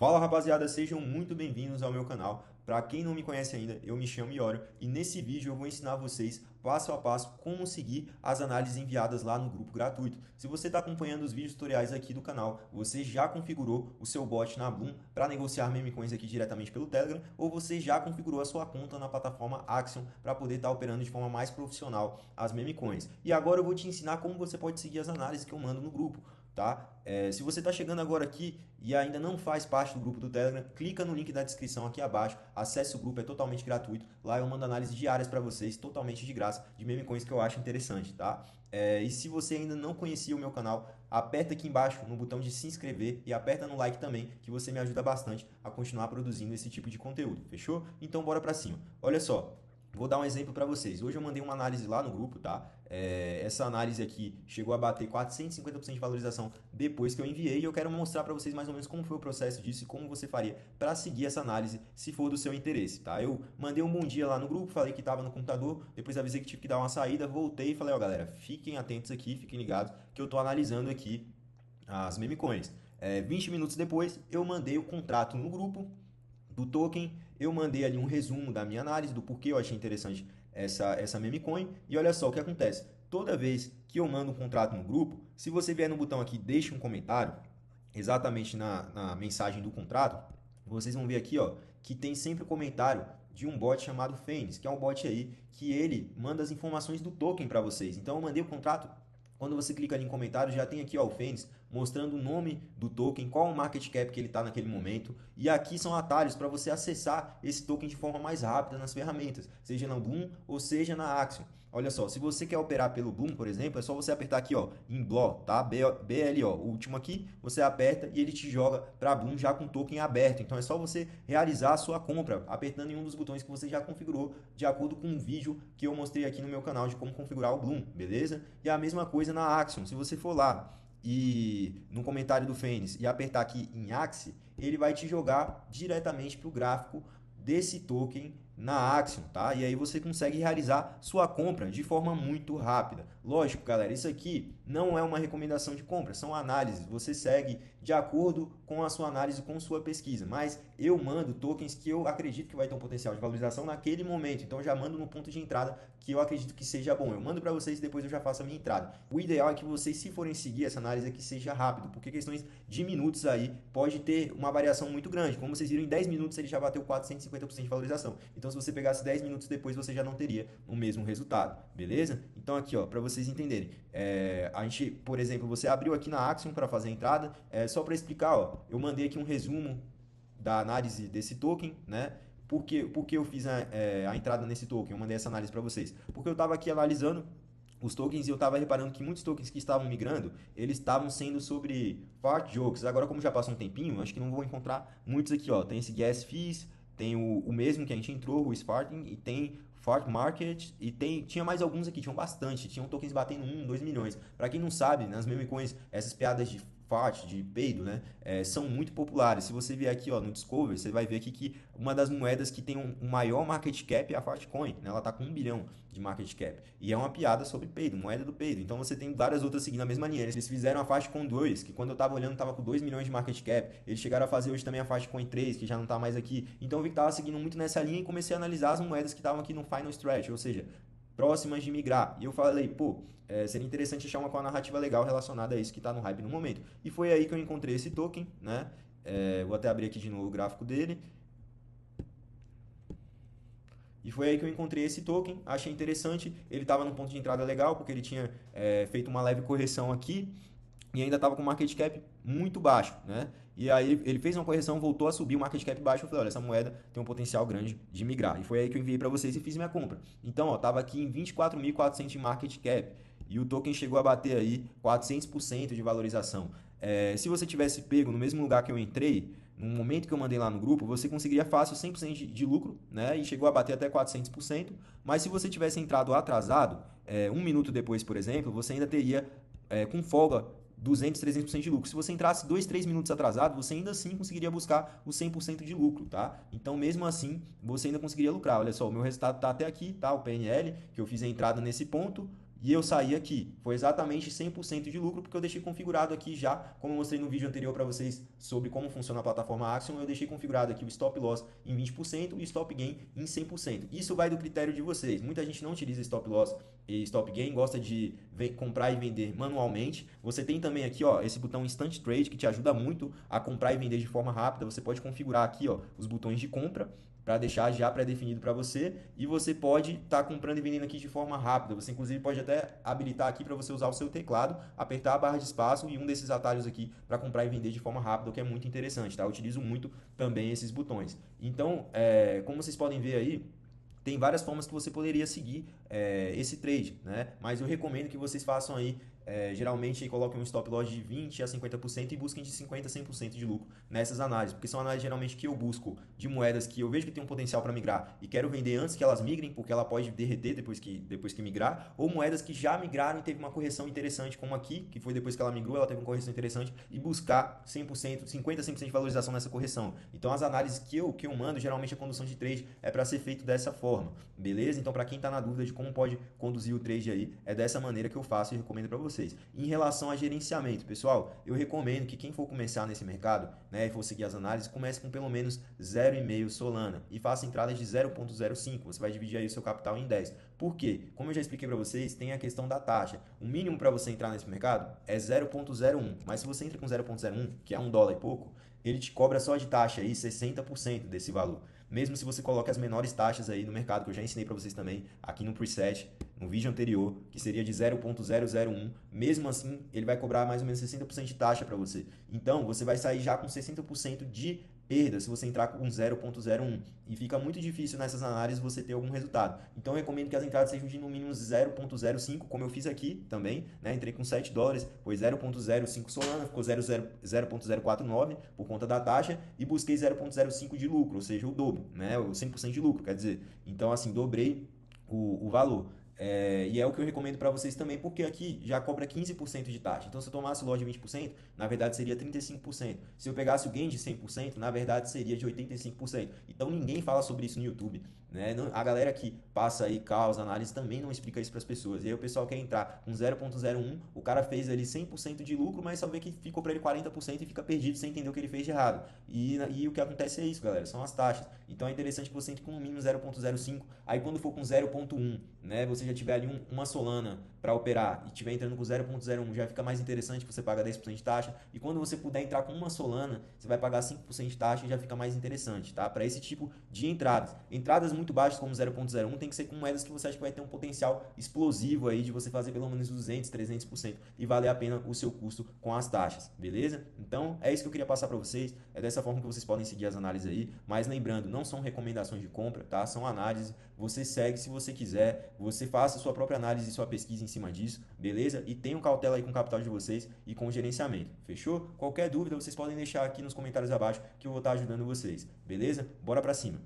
Fala rapaziada, sejam muito bem-vindos ao meu canal. Para quem não me conhece ainda, eu me chamo Iório e nesse vídeo eu vou ensinar vocês passo a passo como seguir as análises enviadas lá no grupo gratuito. Se você está acompanhando os vídeos tutoriais aqui do canal, você já configurou o seu bot na Bloom para negociar meme coins aqui diretamente pelo Telegram, ou você já configurou a sua conta na plataforma Axion para poder estar operando de forma mais profissional as meme coins. E agora eu vou te ensinar como você pode seguir as análises que eu mando no grupo. Tá? Se você está chegando agora aqui e ainda não faz parte do grupo do Telegram, clica no link da descrição aqui abaixo, acesse o grupo, é totalmente gratuito. Lá eu mando análises diárias para vocês, totalmente de graça, de meme coins que eu acho interessante, tá? E se você ainda não conhecia o meu canal, aperta aqui embaixo no botão de se inscrever e aperta no like também, que você me ajuda bastante a continuar produzindo esse tipo de conteúdo, fechou? Então bora para cima. Olha só, vou dar um exemplo para vocês. Hoje eu mandei uma análise lá no grupo, tá? Essa análise aqui chegou a bater 450% de valorização depois que eu enviei e eu quero mostrar para vocês mais ou menos como foi o processo disso e como você faria para seguir essa análise se for do seu interesse, tá? Eu mandei um bom dia lá no grupo, falei que estava no computador, depois avisei que tive que dar uma saída, voltei e falei, ó galera, fiquem atentos aqui, fiquem ligados que eu tô analisando aqui as meme coins. 20 minutos depois eu mandei o contrato no grupo do token, eu mandei ali um resumo da minha análise, do porquê eu achei interessante essa meme coin, e olha só o que acontece. Toda vez que eu mando um contrato no grupo, se você vier no botão aqui, deixe um comentário, exatamente na mensagem do contrato, vocês vão ver aqui, ó, que tem sempre o comentário de um bot chamado Fênix, que é um bot aí que ele manda as informações do token para vocês. Então eu mandei o contrato, quando você clica ali em comentário, já tem aqui ó, o Fênix mostrando o nome do token, qual o market cap que ele está naquele momento. E aqui são atalhos para você acessar esse token de forma mais rápida nas ferramentas, seja na Bloom ou seja na Axion. Olha só, se você quer operar pelo Bloom, por exemplo, é só você apertar aqui ó, em BLO, tá? BLO, o último aqui, você aperta e ele te joga para Bloom já com o token aberto. Então é só você realizar a sua compra apertando em um dos botões que você já configurou de acordo com o vídeo que eu mostrei aqui no meu canal de como configurar o Bloom, beleza? E a mesma coisa na Axion, se você for lá e no comentário do Fênix e apertar aqui em Axie, ele vai te jogar diretamente para o gráfico desse token na Axion, tá? E aí você consegue realizar sua compra de forma muito rápida. Lógico, galera, isso aqui não é uma recomendação de compra, são análises. Você segue de acordo com a sua análise, com sua pesquisa. Mas eu mando tokens que eu acredito que vai ter um potencial de valorização naquele momento. Então eu já mando no ponto de entrada que eu acredito que seja bom. Eu mando para vocês e depois eu já faço a minha entrada. O ideal é que vocês, se forem seguir essa análise, é que seja rápido, porque questões de minutos aí pode ter uma variação muito grande. Como vocês viram, em 10 minutos ele já bateu 450% de valorização. Então se você pegasse 10 minutos depois, você já não teria o mesmo resultado, beleza? Então aqui, ó, para vocês entenderem, a gente, por exemplo, você abriu aqui na Axion para fazer a entrada, só para explicar, ó, eu mandei aqui um resumo da análise desse token, né? Porque eu fiz a entrada nesse token, eu mandei essa análise para vocês. Porque eu estava aqui analisando os tokens e eu estava reparando que muitos tokens que estavam migrando, eles estavam sendo sobre fart jokes. Agora, como já passou um tempinho, acho que não vou encontrar muitos aqui, ó. Tem esse gas fees, tem o mesmo que a gente entrou, o Sparting, e tem Fart Market, e tinha mais alguns aqui, tinham bastante, tinham tokens batendo 1, 2 milhões. Para quem não sabe, nas meme coins, essas piadas de fart, de peido, né, são muito populares. Se você vier aqui ó, no Discover, você vai ver aqui que uma das moedas que tem um maior market cap é a Fartcoin, né, ela está com 1 bilhão de market cap. E é uma piada sobre peido, moeda do peido. Então você tem várias outras seguindo a mesma linha. Eles fizeram a Fartcoin 2, que quando eu estava olhando estava com 2 milhões de market cap. Eles chegaram a fazer hoje também a Fartcoin 3, que já não está mais aqui. Então eu vi que estava seguindo muito nessa linha e comecei a analisar as moedas que estavam aqui no Final Stretch, ou seja, próximas de migrar. E eu falei, pô, seria interessante achar uma narrativa legal relacionada a isso que está no hype no momento. E foi aí que eu encontrei esse token, né? Vou até abrir aqui de novo o gráfico dele. E foi aí que eu encontrei esse token, achei interessante, ele estava num ponto de entrada legal, porque ele tinha feito uma leve correção aqui, e ainda estava com o market cap muito baixo, né? E aí ele fez uma correção, voltou a subir o market cap baixo, eu falei, olha, essa moeda tem um potencial grande de migrar. E foi aí que eu enviei para vocês e fiz minha compra. Então, ó, tava aqui em 24.400 de market cap, e o token chegou a bater aí 400% de valorização. Se você tivesse pego no mesmo lugar que eu entrei, no momento que eu mandei lá no grupo, você conseguiria fácil 100% de lucro, né? E chegou a bater até 400%. Mas se você tivesse entrado atrasado, um minuto depois, por exemplo, você ainda teria, com folga, 200, 300% de lucro. Se você entrasse 2, 3 minutos atrasado, você ainda assim conseguiria buscar o 100% de lucro, tá? Então, mesmo assim, você ainda conseguiria lucrar. Olha só, o meu resultado tá até aqui, tá? O PNL, que eu fiz a entrada nesse ponto, e eu saí aqui. Foi exatamente 100% de lucro, porque eu deixei configurado aqui já, como eu mostrei no vídeo anterior para vocês sobre como funciona a plataforma Axiom, eu deixei configurado aqui o stop loss em 20% e stop gain em 100%. Isso vai do critério de vocês. Muita gente não utiliza stop loss e stop gain, gosta de comprar e vender manualmente. Você tem também aqui, ó, esse botão Instant Trade que te ajuda muito a comprar e vender de forma rápida. Você pode configurar aqui, ó, os botões de compra para deixar já pré-definido para você, e você pode estar comprando e vendendo aqui de forma rápida. Você inclusive pode até habilitar aqui para você usar o seu teclado, apertar a barra de espaço e um desses atalhos aqui para comprar e vender de forma rápida, o que é muito interessante, tá? Eu utilizo muito também esses botões. Então, como vocês podem ver aí, tem várias formas que você poderia seguir esse trade, né? Mas eu recomendo que vocês façam aí, geralmente coloquem um stop loss de 20% a 50% e busquem de 50% a 100% de lucro nessas análises, porque são análises geralmente que eu busco de moedas que eu vejo que tem um potencial para migrar e quero vender antes que elas migrem, porque ela pode derreter depois que migrar, ou moedas que já migraram e teve uma correção interessante, como aqui, que foi depois que ela migrou, ela teve uma correção interessante, e buscar 100%, 50% a 100% de valorização nessa correção. Então as análises que eu mando, geralmente a condução de trade é para ser feito dessa forma, beleza? Então para quem está na dúvida de como pode conduzir o trade aí, é dessa maneira que eu faço e recomendo para vocês. Em relação a gerenciamento, pessoal, eu recomendo que quem for começar nesse mercado, né, e for seguir as análises, comece com pelo menos 0,5 Solana e faça entradas de 0,05. Você vai dividir aí o seu capital em 10. Por quê? Como eu já expliquei para vocês, tem a questão da taxa. O mínimo para você entrar nesse mercado é 0,01, mas se você entra com 0,01, que é $1 e pouco, ele te cobra só de taxa aí 60% desse valor. Mesmo se você coloca as menores taxas aí no mercado, que eu já ensinei para vocês também aqui no preset, no vídeo anterior, que seria de 0,001, mesmo assim ele vai cobrar mais ou menos 60% de taxa para você. Então você vai sair já com 60% de perda se você entrar com 0,01, e fica muito difícil nessas análises você ter algum resultado. Então eu recomendo que as entradas sejam de no mínimo 0,05, como eu fiz aqui também, né? Entrei com $7, foi 0,05 Solana, ficou 0,049 por conta da taxa, e busquei 0,05 de lucro, ou seja, o dobro, né? O 100% de lucro, quer dizer. Então assim, dobrei o valor. E é o que eu recomendo para vocês também, porque aqui já cobra 15% de taxa. Então, se eu tomasse o lote de 20%, na verdade seria 35%. Se eu pegasse o gain de 100%, na verdade seria de 85%. Então, ninguém fala sobre isso no YouTube, né? A galera que passa aí causa, análise, também não explica isso para as pessoas. E aí o pessoal quer entrar com 0,01, o cara fez ali 100% de lucro, mas só vê que ficou para ele 40% e fica perdido sem entender o que ele fez de errado. E o que acontece é isso, galera, são as taxas. Então, é interessante que você entre com no mínimo 0,05. Aí, quando for com 0,1, né, você já tiver ali uma Solana para operar e estiver entrando com 0,01, já fica mais interessante, você paga 10% de taxa. E quando você puder entrar com uma Solana, você vai pagar 5% de taxa e já fica mais interessante, tá? Para esse tipo de entradas. Entradas muito baixas como 0,01 tem que ser com moedas que você acha que vai ter um potencial explosivo aí de você fazer pelo menos 200, 300% e valer a pena o seu custo com as taxas, beleza? Então, é isso que eu queria passar para vocês. É dessa forma que vocês podem seguir as análises aí, mas lembrando, não são recomendações de compra, tá? São análises. Você segue se você quiser, você faça a sua própria análise e sua pesquisa em cima disso, beleza? E tenham cautela aí com o capital de vocês e com o gerenciamento, fechou? Qualquer dúvida vocês podem deixar aqui nos comentários abaixo que eu vou estar ajudando vocês, beleza? Bora pra cima!